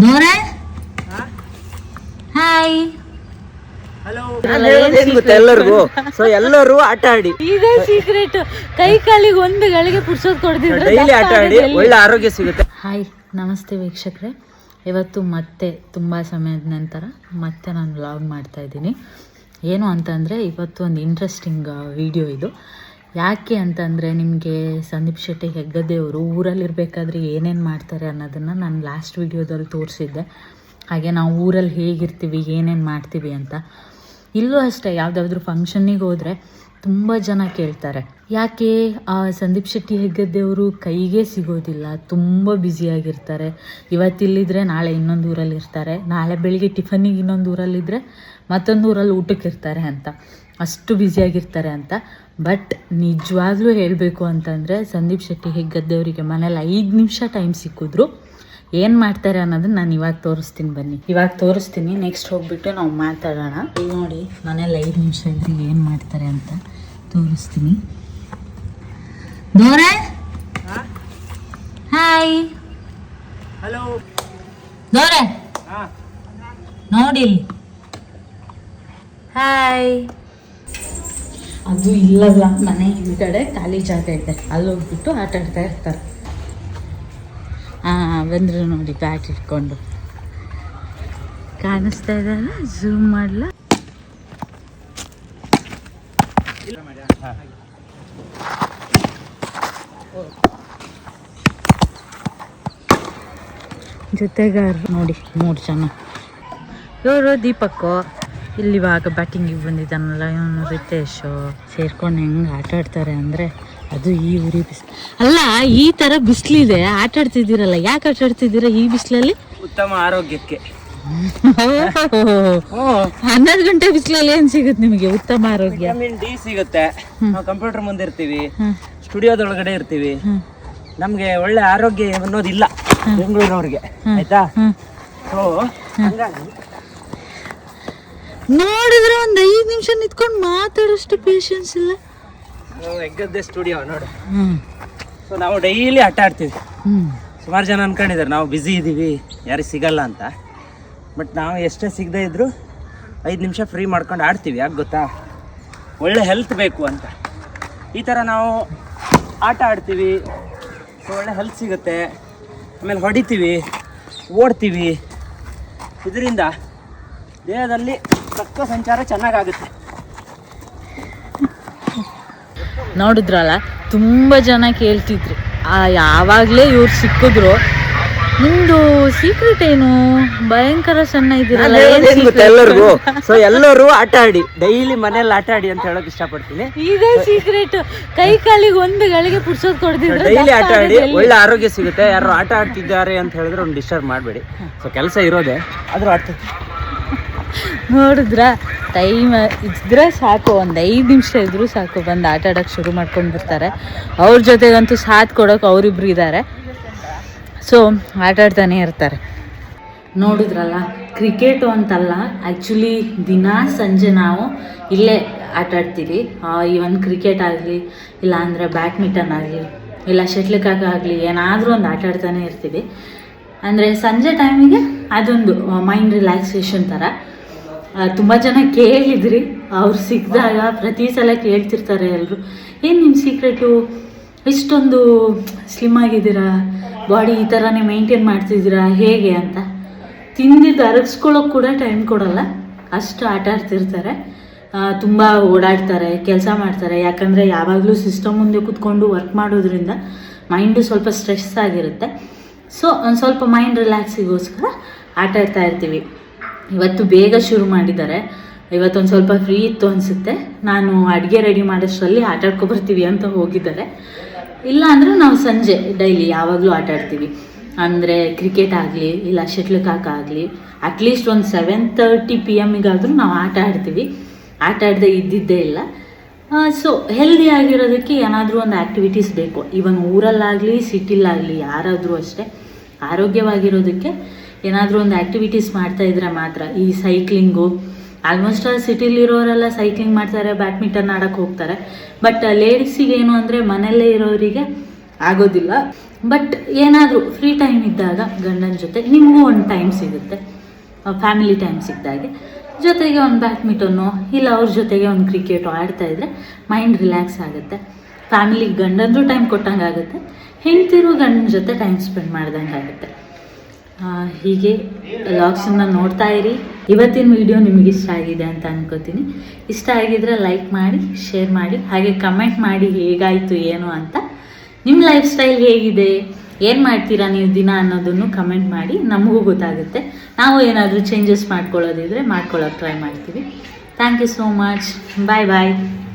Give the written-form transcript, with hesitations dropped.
ದೋರೆ hi ಎಲ್ಲರಿಗೂ so ಎಲ್ಲರೂ ಆಟ ಆಡಿ ಇದೇ ಸೀಕ್ರೆಟ್. ಕೈ ಕಾಲಿಗೆ ಒಂದು ಗಳಿಗೆ ಪುಡ್ಸೋದು ಕೊಡ್ತಿದ್ರೆ ಡೈಲಿ ಆಟ ಆಡಿ ಒಳ್ಳೆ ಆರೋಗ್ಯ ಸಿಗುತ್ತೆ. ಹಾಯ್ ನಮಸ್ತೆ ವೀಕ್ಷಕರೇ, ಇವತ್ತು ಮತ್ತೆ ತುಂಬ ಸಮಯದ ನಂತರ ಮತ್ತೆ ನಾನು ವ್ಲಾಗ್ ಮಾಡ್ತಾ ಇದ್ದೀನಿ. ಏನು ಅಂತಂದರೆ ಇವತ್ತು ಒಂದು ಇಂಟ್ರೆಸ್ಟಿಂಗ್ ವಿಡಿಯೋ ಇದು. ಯಾಕೆ ಅಂತಂದರೆ ನಿಮಗೆ ಸಂದೀಪ್ ಶೆಟ್ಟಿ ಹೆಗ್ಗದ್ದೆಯವರು ಊರಲ್ಲಿರಬೇಕಾದ್ರೆ ಏನೇನು ಮಾಡ್ತಾರೆ ಅನ್ನೋದನ್ನು ನಾನು ಲಾಸ್ಟ್ ವಿಡಿಯೋದಲ್ಲಿ ತೋರಿಸಿದ್ದೆ. ಹಾಗೆ ನಾವು ಊರಲ್ಲಿ ಹೇಗಿರ್ತೀವಿ, ಏನೇನು ಮಾಡ್ತೀವಿ ಅಂತ. ಇಲ್ಲೂ ಅಷ್ಟೇ, ಯಾವುದಾದ್ರೂ ಫಂಕ್ಷನ್ನಿಗೆ ಹೋದರೆ ತುಂಬ ಜನ ಕೇಳ್ತಾರೆ, ಯಾಕೆ ಸಂದೀಪ್ ಶೆಟ್ಟಿ ಹೆಗ್ಗದ್ದೆಯವರು ಕೈಗೆ ಸಿಗೋದಿಲ್ಲ, ತುಂಬ ಬ್ಯುಸಿಯಾಗಿರ್ತಾರೆ, ಇವತ್ತಿಲ್ಲಿದ್ದರೆ ನಾಳೆ ಇನ್ನೊಂದು ಊರಲ್ಲಿ ಇರ್ತಾರೆ, ನಾಳೆ ಬೆಳಿಗ್ಗೆ ಟಿಫನಿಗೆ ಇನ್ನೊಂದು ಊರಲ್ಲಿದ್ದರೆ ಮತ್ತೊಂದು ಊರಲ್ಲಿ ಊಟಕ್ಕೆ ಇರ್ತಾರೆ ಅಂತ, ಅಷ್ಟು ಬ್ಯುಸಿಯಾಗಿರ್ತಾರೆ ಅಂತ. ಬಟ್ ನಿಜವಾಗ್ಲೂ ಹೇಳಬೇಕು ಅಂತಂದರೆ ಸಂದೀಪ್ ಶೆಟ್ಟಿ ಹೆಗ್ಗದ್ದೆಯವರಿಗೆ ಮನೇಲಿ 5 ನಿಮಿಷ ಟೈಮ್ ಸಿಕ್ಕಿದ್ರು ಏನು ಮಾಡ್ತಾರೆ ಅನ್ನೋದನ್ನ ನಾನು ಇವಾಗ ತೋರಿಸ್ತೀನಿ. ಬನ್ನಿ, ಇವಾಗ ತೋರಿಸ್ತೀನಿ. ನೆಕ್ಸ್ಟ್ ಹೋಗ್ಬಿಟ್ಟು ನಾವು ಮಾತಾಡೋಣ. ಈಗ ನೋಡಿ, ಮನೇಲಿ 5 ನಿಮಿಷ ಇದ್ರೆ ಏನು ಮಾಡ್ತಾರೆ ಅಂತ ತೋರಿಸ್ತೀನಿ. ದೋರೆ ಹಾಯ್. ಹಲೋ ದೋರೆ ನೋಡಿ, ಹಾಯ್. ಅದು ಇಲ್ಲಲ್ಲ, ಮನೆ ಹಿಂದ್ಗಡೆ ಖಾಲಿ ಜಾಗ ಇದೆ, ಅಲ್ಲಿ ಹೋಗ್ಬಿಟ್ಟು ಆಟ ಆಡ್ತಾ ಇರ್ತಾರೆ. ಬಂದರು ನೋಡಿ, ಬ್ಯಾಟ್ ಇಟ್ಕೊಂಡು ಕಾಣಿಸ್ತಾ ಇದೆಯಲ್ಲ, ಝೂಮ್ ಮಾಡಲ. ಜೊತೆಗಾರರು ನೋಡಿ 3 ಜನ. ಇವರು ದೀಪಕ್ಕು, ಇಲ್ಲಿ ಇವಾಗ ಬ್ಯಾಟಿಂಗಿಗೆ ಬಂದಿದ್ದಾನಲ್ಲ ಇವನು ರಿತೇಶು, ಸೇರ್ಕೊಂಡು ಹೆಂಗೆ ಆಟ ಆಡ್ತಾರೆ ಅಂದರೆ ಅದು ಈ ಊರಿ ಬಿಸಿಲು ಅಲ್ಲ. ಈ ಥರ ಬಿಸಿಲಿದೆ, ಆಟ ಆಡ್ತಿದ್ದೀರಲ್ಲ, ಯಾಕೆ ಆಟ ಆಡ್ತಿದ್ದೀರಾ ಈ ಬಿಸಿಲಲ್ಲಿ? ಉತ್ತಮ ಆರೋಗ್ಯಕ್ಕೆ. 12 ಗಂಟೆ ಬಿಸಿಲಲ್ಲಿ ಏನು ಸಿಗುತ್ತೆ ನಿಮಗೆ ಉತ್ತಮ ಆರೋಗ್ಯ? ವಿಟಮಿನ್ ಡಿ ಸಿಗುತ್ತೆ. ನಾವು ಕಂಪ್ಯೂಟರ್ ಮುಂದೆ ಇರ್ತೀವಿ, ಸ್ಟುಡಿಯೋದೊಳಗಡೆ ಇರ್ತೀವಿ, ನಮ್ಗೆ ಒಳ್ಳೆ ಆರೋಗ್ಯ ಅನ್ನೋದಿಲ್ಲ ಬೆಂಗಳೂರವ್ರಿಗೆ, ಆಯ್ತಾ? ಸೊ ನೋಡಿದ್ರೆ ಒಂದು 5 ನಿಮಿಷ ನಿಂತ್ಕೊಂಡು ಮಾತಾಡೋಷ್ಟು ಪೇಷನ್ಸ್ ಇಲ್ಲ. ಹೆಗ್ಗದ್ದೆ ಸ್ಟುಡಿಯೋ ನೋಡು. ಸೊ ನಾವು ಡೈಲಿ ಆಟ ಆಡ್ತೀವಿ. ಸುಮಾರು ಜನ ಅನ್ಕೊಂಡಿದ್ದಾರೆ ನಾವು ಬ್ಯುಸಿ ಇದ್ದೀವಿ, ಯಾರಿಗೆ ಸಿಗಲ್ಲ ಅಂತ. ಬಟ್ ನಾವು ಎಷ್ಟೇ ಸಿಗದೇ ಇದ್ರು 5 ನಿಮಿಷ ಫ್ರೀ ಮಾಡ್ಕೊಂಡು ಆಡ್ತೀವಿ. ಯಾಕೆ ಗೊತ್ತಾ? ಒಳ್ಳೆ ಹೆಲ್ತ್ ಬೇಕು ಅಂತ. ಈ ಥರ ನಾವು ಆಟ ಆಡ್ತೀವಿ, ಸೊ ಒಳ್ಳೆ ಹೆಲ್ತ್ ಸಿಗುತ್ತೆ. ಆಮೇಲೆ ಹೊಡಿತೀವಿ, ಓಡ್ತೀವಿ, ಇದರಿಂದ ದೇಹದಲ್ಲಿ ರಕ್ತ ಸಂಚಾರ ಚೆನ್ನಾಗಾಗುತ್ತೆ. ನೋಡಿದ್ರಲ್ಲ, ತುಂಬ ಜನ ಕೇಳ್ತಿದ್ರು, ಯಾವಾಗಲೇ ಇವ್ರು ಸಿಕ್ಕಿದ್ರು, ನಿಮ್ದು ಸೀಕ್ರೆಟ್ ಏನು, ಭಯಂಕರ ಸಣ್ಣ ಇದ್ದೀರಲ್ಲ ಎಲ್ಲರಿಗೂ. ಸೊ ಎಲ್ಲರೂ ಆಟ ಆಡಿ, ಡೈಲಿ ಮನೇಲಿ ಆಟ ಆಡಿ ಅಂತ ಹೇಳಕ್ ಇಷ್ಟಪಡ್ತೀನಿ. ಇದೇ ಸೀಕ್ರೆಟ್. ಕೈ ಕಾಲಿಗೆ ಒಂದು ಗಳಿಗೆ ಪುಡ್ಸೋದು ಕೊಡ್ತಿದ್ರೆ ಡೈಲಿ ಆಟ ಆಡಿ ಒಳ್ಳೆ ಆರೋಗ್ಯ ಸಿಗುತ್ತೆ. ಯಾರು ಆಟ ಆಡ್ತಿದ್ದಾರೆ ಅಂತ ಹೇಳಿದ್ರೆ ಒಂದು ಡಿಸ್ಟರ್ಬ್ ಮಾಡಬೇಡಿ. ಸೊ ಕೆಲಸ ಇರೋದೆ ಆದ್ರೂ ಆಡ್ತೀವಿ. ನೋಡಿದ್ರ, ಟೈಮ್ ಇದ್ರೆ ಸಾಕು, ಒಂದು 5 ನಿಮಿಷ ಇದ್ರೂ ಸಾಕು, ಬಂದು ಆಟ ಆಡೋಕ್ಕೆ ಶುರು ಮಾಡ್ಕೊಂಡು ಬಿಡ್ತಾರೆ. ಅವ್ರ ಜೊತೆಗಂತೂ ಸಾಥ್ ಕೊಡೋಕೆ ಅವರಿಬ್ರು ಇದ್ದಾರೆ. ಸೊ ಆಟ ಆಡ್ತಾನೆ ಇರ್ತಾರೆ. ನೋಡಿದ್ರಲ್ಲ, ಕ್ರಿಕೆಟು ಅಂತಲ್ಲ, ಆ್ಯಕ್ಚುಲಿ ದಿನ ಸಂಜೆ ನಾವು ಇಲ್ಲೇ ಆಟ ಆಡ್ತೀವಿ. ಈವನ್ ಕ್ರಿಕೆಟ್ ಆಗಲಿ, ಇಲ್ಲ ಅಂದರೆ ಬ್ಯಾಡ್ಮಿಂಟನ್ ಆಗಲಿ, ಇಲ್ಲ ಶಟ್ಲ್ಕಾಕ್ ಆಗಲಿ, ಏನಾದರೂ ಒಂದು ಆಟ ಆಡ್ತಾನೆ ಇರ್ತೀವಿ. ಅಂದರೆ ಸಂಜೆ ಟೈಮಿಗೆ ಅದೊಂದು ಮೈಂಡ್ ರಿಲ್ಯಾಕ್ಸೇಷನ್ ಥರ. ತುಂಬ ಜನ ಕೇಳಿದ್ರಿ, ಅವ್ರು ಸಿಕ್ಕಿದಾಗ ಪ್ರತಿ ಸಲ ಕೇಳ್ತಿರ್ತಾರೆ ಎಲ್ಲರೂ, ಏನು ನಿಮ್ಮ ಸೀಕ್ರೆಟು, ಇಷ್ಟೊಂದು ಸ್ಲಿಮ್ ಆಗಿದ್ದೀರಾ, ಬಾಡಿ ಈ ಥರನೇ ಮೇಂಟೈನ್ ಮಾಡ್ತಿದ್ದೀರಾ ಹೇಗೆ ಅಂತ. ತಿಂದಿದ್ದು ಅರಗಿಸ್ಕೊಳ್ಳೋಕೆ ಕೂಡ ಟೈಮ್ ಕೊಡೋಲ್ಲ, ಅಷ್ಟು ಆಟ ಆಡ್ತಿರ್ತಾರೆ. ತುಂಬ ಓಡಾಡ್ತಾರೆ, ಕೆಲಸ ಮಾಡ್ತಾರೆ. ಯಾಕಂದರೆ ಯಾವಾಗಲೂ ಸಿಸ್ಟಮ್ ಮುಂದೆ ಕೂತ್ಕೊಂಡು ವರ್ಕ್ ಮಾಡೋದ್ರಿಂದ ಮೈಂಡು ಸ್ವಲ್ಪ ಸ್ಟ್ರೆಸ್ ಆಗಿರುತ್ತೆ. ಸೊ ಒಂದು ಸ್ವಲ್ಪ ಮೈಂಡ್ ರಿಲ್ಯಾಕ್ಸಿಗೋಸ್ಕರ ಆಟ ಆಡ್ತಾ ಇರ್ತೀವಿ. ಇವತ್ತು ಬೇಗ ಶುರು ಮಾಡಿದ್ದಾರೆ, ಇವತ್ತೊಂದು ಸ್ವಲ್ಪ ಫ್ರೀ ಇತ್ತು ಅನಿಸುತ್ತೆ. ನಾನು ಅಡುಗೆ ರೆಡಿ ಮಾಡೋಷ್ಟರಲ್ಲಿ ಆಟ ಆಡ್ಕೊಬರ್ತೀವಿ ಅಂತ ಹೋಗಿದ್ದಾರೆ. ಇಲ್ಲ ಅಂದರೆ ನಾವು ಸಂಜೆ ಡೈಲಿ ಯಾವಾಗಲೂ ಆಟ ಆಡ್ತೀವಿ. ಅಂದರೆ ಕ್ರಿಕೆಟ್ ಆಗಲಿ, ಇಲ್ಲ ಶಟ್ಲ್ಕಾಕ್ ಆಗಲಿ, ಅಟ್ಲೀಸ್ಟ್ ಒಂದು 7:30 PM ನಾವು ಆಟ ಆಡ್ತೀವಿ. ಆಟ ಆಡದೆ ಇದ್ದಿದ್ದೇ ಇಲ್ಲ. ಸೊ ಹೆಲ್ದಿ ಆಗಿರೋದಕ್ಕೆ ಏನಾದರೂ ಒಂದು ಆ್ಯಕ್ಟಿವಿಟೀಸ್ ಬೇಕು. ಇವನ್ ಊರಲ್ಲಾಗಲಿ ಸಿಟಿಲಾಗಲಿ ಯಾರಾದರೂ ಅಷ್ಟೇ, ಆರೋಗ್ಯವಾಗಿರೋದಕ್ಕೆ ಏನಾದರೂ ಒಂದು ಆ್ಯಕ್ಟಿವಿಟೀಸ್ ಮಾಡ್ತಾಯಿದ್ರೆ ಮಾತ್ರ. ಈ ಸೈಕ್ಲಿಂಗು, ಆಲ್ಮೋಸ್ಟ್ ಸಿಟಿಲಿರೋರೆಲ್ಲ ಸೈಕ್ಲಿಂಗ್ ಮಾಡ್ತಾರೆ, ಬ್ಯಾಡ್ಮಿಂಟನ್ ಆಡೋಕ್ಕೆ ಹೋಗ್ತಾರೆ. ಬಟ್ ಲೇಡೀಸಿಗೆ ಏನು ಅಂದರೆ ಮನೆಯಲ್ಲೇ ಇರೋರಿಗೆ ಆಗೋದಿಲ್ಲ. ಬಟ್ ಏನಾದರೂ ಫ್ರೀ ಟೈಮ್ ಇದ್ದಾಗ ಗಂಡನ ಜೊತೆ ನಿಮಗೂ ಒಂದು ಟೈಮ್ ಸಿಗುತ್ತೆ, ಫ್ಯಾಮಿಲಿ ಟೈಮ್ ಸಿಕ್ಕಿದಾಗೆ ಜೊತೆಗೆ ಒಂದು ಬ್ಯಾಡ್ಮಿಂಟನ್ನು ಇಲ್ಲ ಅವ್ರ ಜೊತೆಗೆ ಒಂದು ಕ್ರಿಕೆಟು ಆಡ್ತಾಯಿದ್ರೆ ಮೈಂಡ್ ರಿಲ್ಯಾಕ್ಸ್ ಆಗುತ್ತೆ. ಫ್ಯಾಮಿಲಿಗೆ ಗಂಡಂದ್ರೂ ಟೈಮ್ ಕೊಟ್ಟಂಗೆ ಆಗುತ್ತೆ, ಹೆಂಡ್ತಿರು ಗಂಡನ ಜೊತೆ ಟೈಮ್ ಸ್ಪೆಂಡ್ ಮಾಡ್ದಂಗೆ ಆಗುತ್ತೆ. ಹೀಗೆ ವ್ಲಾಗ್ಸನ್ನು ನೋಡ್ತಾ ಇರಿ. ಇವತ್ತಿನ ವಿಡಿಯೋ ನಿಮಗೆ ಇಷ್ಟ ಆಗಿದೆ ಅಂತ ಅನ್ಕೋತೀನಿ. ಇಷ್ಟ ಆಗಿದ್ರೆ ಲೈಕ್ ಮಾಡಿ, ಶೇರ್ ಮಾಡಿ, ಹಾಗೆ ಕಮೆಂಟ್ ಮಾಡಿ ಹೇಗಾಯಿತು ಏನು ಅಂತ. ನಿಮ್ಮ ಲೈಫ್ ಸ್ಟೈಲ್ ಹೇಗಿದೆ, ಏನು ಮಾಡ್ತೀರಾ ನೀವು ದಿನ ಅನ್ನೋದನ್ನು ಕಮೆಂಟ್ ಮಾಡಿ, ನಮಗೂ ಗೊತ್ತಾಗುತ್ತೆ. ನಾವು ಏನಾದರೂ ಚೇಂಜಸ್ ಮಾಡ್ಕೊಳ್ಳೋದಿದ್ರೆ ಮಾಡ್ಕೊಳ್ಳೋಕೆ ಟ್ರೈ ಮಾಡ್ತೀವಿ. Thank you so much. Bye bye.